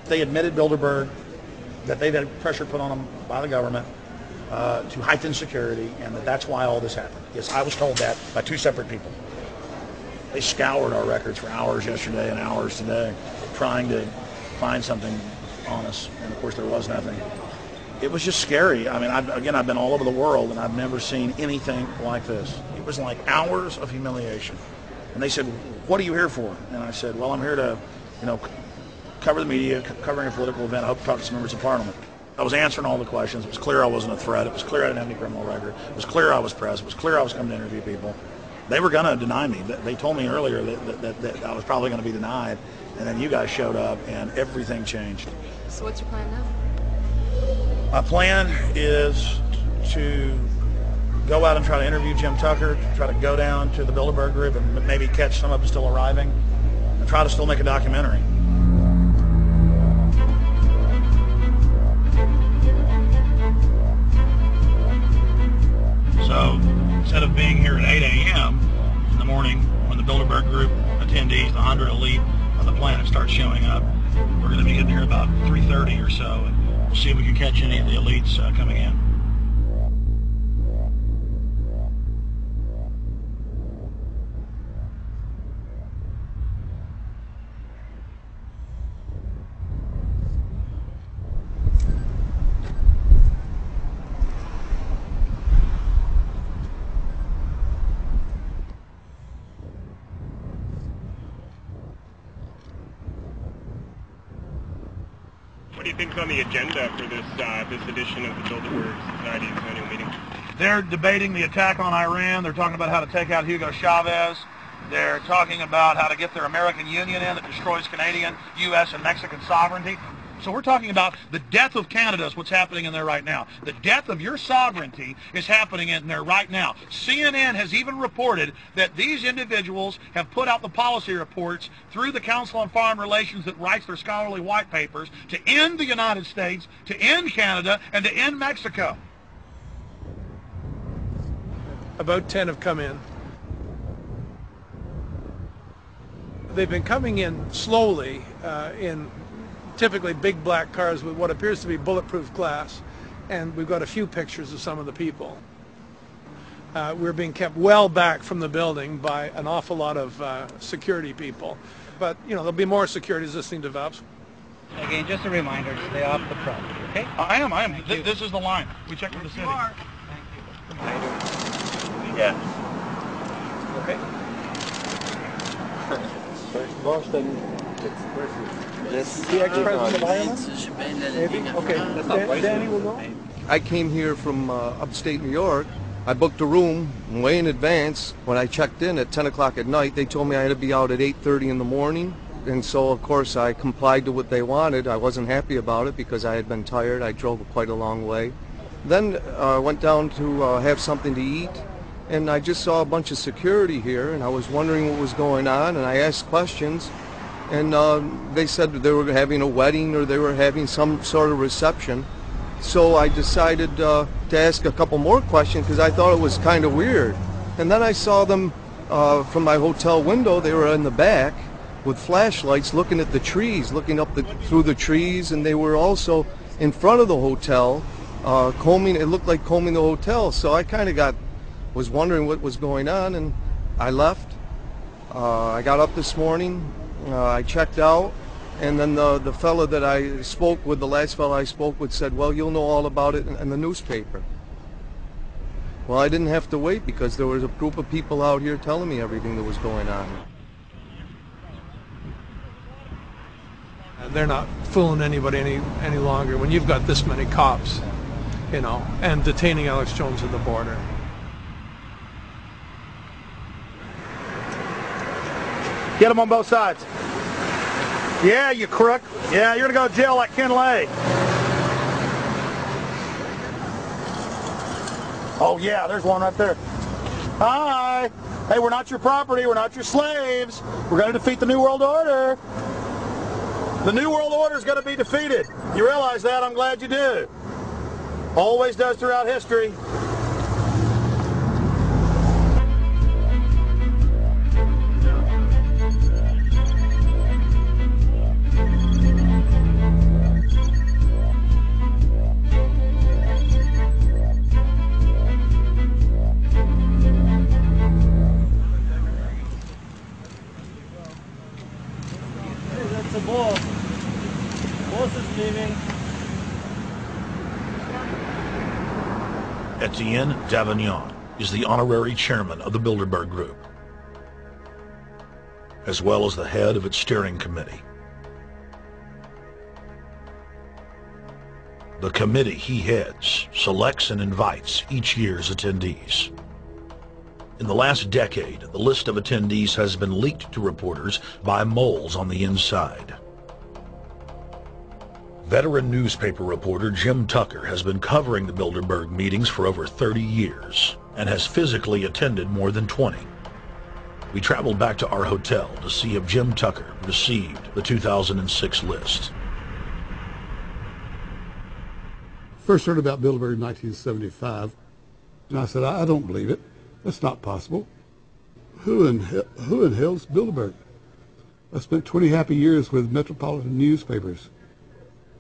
They admitted Bilderberg that they've had pressure put on them by the government to heighten security, and that's why all this happened. Yes, I was told that by two separate people. They scoured our records for hours yesterday and hours today, trying to find something on us, and of course there was nothing. It was just scary. I mean, I've been all over the world, and I've never seen anything like this. It was like hours of humiliation. And they said, "What are you here for?" And I said, "Well, I'm here to, cover the media, covering a political event. I hope to talk to some members of Parliament." I was answering all the questions. It was clear I wasn't a threat. It was clear I didn't have any criminal record. It was clear I was press. It was clear I was coming to interview people. They were going to deny me. They told me earlier that I was probably going to be denied, and then you guys showed up, and everything changed. So what's your plan now? My plan is to go out and try to interview Jim Tucker, try to go down to the Bilderberg group and maybe catch some of them still arriving, and try to still make a documentary. So instead of being here at 8 a.m. in the morning when the Bilderberg group attendees, the 100 elite of the planet, start showing up, we're going to be getting here about 3:30 or so, and we'll see if we can catch any of the elites coming in. What do you think's on the agenda for this edition of the Bilderberg Society's annual meeting? They're debating the attack on Iran. They're talking about how to take out Hugo Chavez. They're talking about how to get their American Union in that destroys Canadian, U.S., and Mexican sovereignty. So we're talking about the death of Canada is what's happening in there right now. The death of your sovereignty is happening in there right now. CNN has even reported that these individuals have put out the policy reports through the Council on Foreign Relations that writes their scholarly white papers to end the United States, to end Canada, and to end Mexico. About 10 have come in. They've been coming in slowly in typically big black cars with what appears to be bulletproof glass, and we've got a few pictures of some of the people. We're being kept well back from the building by an awful lot of security people, but there'll be more security as this thing develops. Again, just a reminder to stay off the property, okay? I am. This is the line. We checked with the city. Thank you. Yeah. Okay. The ex-president of Ireland? Maybe? Okay, Danny will go. I came here from upstate New York. I booked a room way in advance. When I checked in at 10 o'clock at night, they told me I had to be out at 8:30 in the morning. And so, of course, I complied to what they wanted. I wasn't happy about it because I had been tired. I drove quite a long way. Then I went down to have something to eat, and I just saw a bunch of security here, and I was wondering what was going on, and I asked questions. And they said they were having a wedding or they were having some sort of reception. So I decided to ask a couple more questions because I thought it was kind of weird. And then I saw them from my hotel window. They were in the back with flashlights looking at the trees, looking up through the trees, and they were also in front of the hotel combing. It looked like combing the hotel. So I kind of was wondering what was going on, and I left. I got up this morning. I checked out, and then the fella that I spoke with, the last fella I spoke with, said, "Well, you'll know all about it in the newspaper." Well, I didn't have to wait because there was a group of people out here telling me everything that was going on. They're not fooling anybody any longer when you've got this many cops, and detaining Alex Jones at the border. Get them on both sides. Yeah, you crook. Yeah, you're going to go to jail like Ken Lay. Oh, yeah, there's one right there. Hi. Hey, we're not your property. We're not your slaves. We're going to defeat the New World Order. The New World Order is going to be defeated. You realize that? I'm glad you do. Always does throughout history. leaving. Etienne Davignon is the honorary chairman of the Bilderberg Group, as well as the head of its steering committee. The committee he heads selects and invites each year's attendees. In the last decade, the list of attendees has been leaked to reporters by moles on the inside. Veteran newspaper reporter Jim Tucker has been covering the Bilderberg meetings for over 30 years and has physically attended more than 20. We traveled back to our hotel to see if Jim Tucker received the 2006 list. First heard about Bilderberg in 1975, and I said, I don't believe it. That's not possible. Who in hell's Bilderberg? I spent 20 happy years with metropolitan newspapers.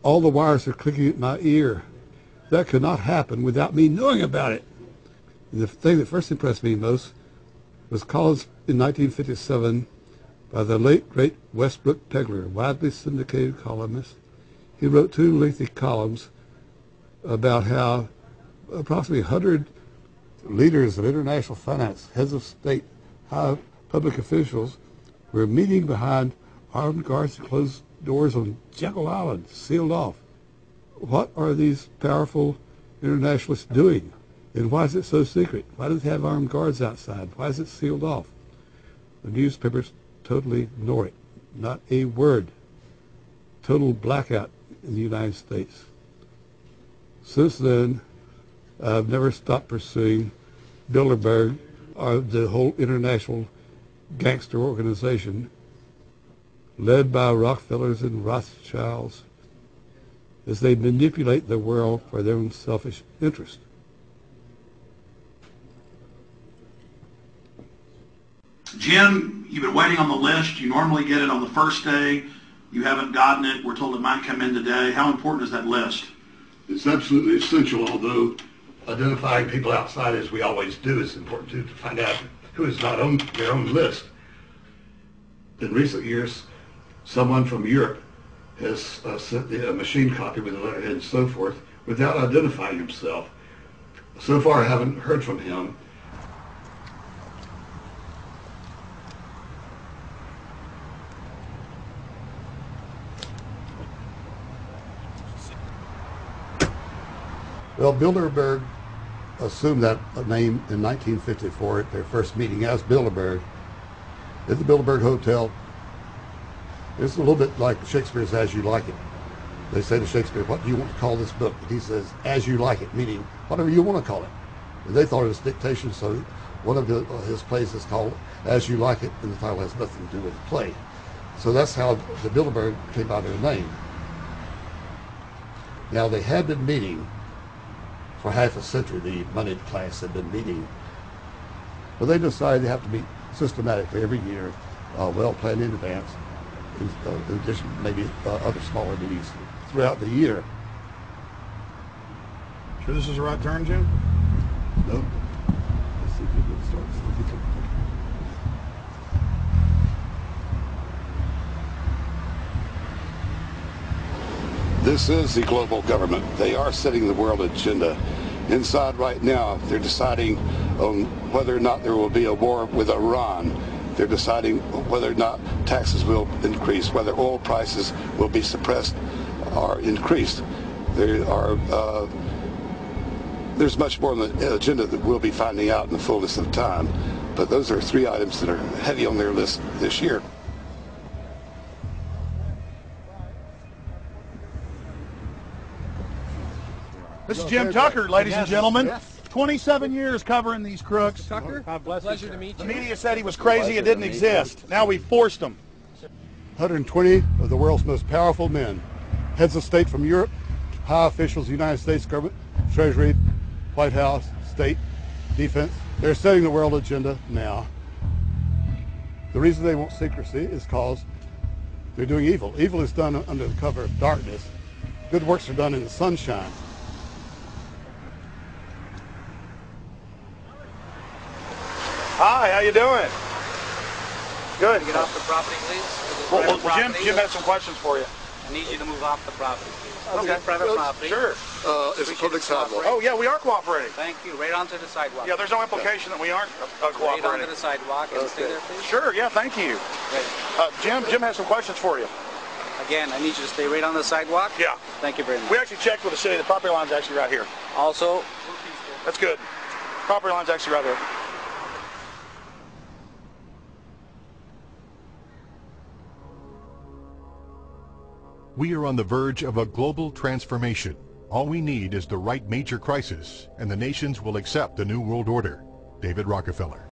All the wires are clicking at my ear. That could not happen without me knowing about it. And the thing that first impressed me most was columns in 1957 by the late, great Westbrook Pegler, widely syndicated columnist. He wrote 2 lengthy columns about how approximately 100 leaders of international finance, heads of state, high public officials were meeting behind armed guards and closed doors on Jekyll Island, sealed off. What are these powerful internationalists doing? And why is it so secret? Why do they have armed guards outside? Why is it sealed off? The newspapers totally ignore it. Not a word. Total blackout in the United States. Since then, I've never stopped pursuing Bilderberg or the whole international gangster organization led by Rockefellers and Rothschilds as they manipulate the world for their own selfish interest. Jim, you've been waiting on the list. You normally get it on the first day. You haven't gotten it. We're told it might come in today. How important is that list? It's absolutely essential, although identifying people outside, as we always do, is important too, to find out who is not on their own list. In recent years, someone from Europe has sent a machine copy with a letterhead and so forth without identifying himself. So far, I haven't heard from him. Well, Bilderberg assumed that name in 1954 at their first meeting as Bilderberg at the Bilderberg Hotel. It's a little bit like Shakespeare's As You Like It. They say to Shakespeare, what do you want to call this book? And he says, As You Like It, meaning whatever you want to call it. And they thought it was dictation, so one of his plays is called As You Like It, and the title has nothing to do with the play. So that's how the Bilderberg came by their name. Now, they had been meeting for half a century. The moneyed class had been meeting, but they decided they have to meet systematically every year, well planned in advance, in addition to maybe other smaller meetings throughout the year. Sure this is the right turn, Jim? No. Let's see if we can start. This is the global government. They are setting the world agenda. Inside right now, they're deciding on whether or not there will be a war with Iran. They're deciding whether or not taxes will increase, whether oil prices will be suppressed or increased. There's much more on the agenda that we'll be finding out in the fullness of time. But those are 3 items that are heavy on their list this year. This is Jim Tucker, ladies and gentlemen. 27 years covering these crooks. Tucker, pleasure to meet The you. media said he was crazy, it didn't exist. Now we forced him. 120 of the world's most powerful men, heads of state from Europe, high officials of the United States government, Treasury, White House, state, defense. They're setting the world agenda now. The reason they want secrecy is because they're doing evil. Evil is done under the cover of darkness. Good works are done in the sunshine. Hi, how you doing? Good. Get off the property, please. Well, Jim had some questions for you. I need you to move off the property, please. Okay. Private property. Sure. It's a public sidewalk. Oh, yeah, we are cooperating. Thank you. Right onto the sidewalk. Yeah, there's no implication that we aren't Right cooperating. onto the sidewalk and stay there, please. Sure, yeah, thank you. Great. Jim has some questions for you. Again, I need you to stay right on the sidewalk. Yeah. Thank you very much. We actually checked with the city. The property line's actually right here. Also, That's good. Property line's actually right here. We are on the verge of a global transformation. All we need is the right major crisis, and the nations will accept the New World Order. David Rockefeller.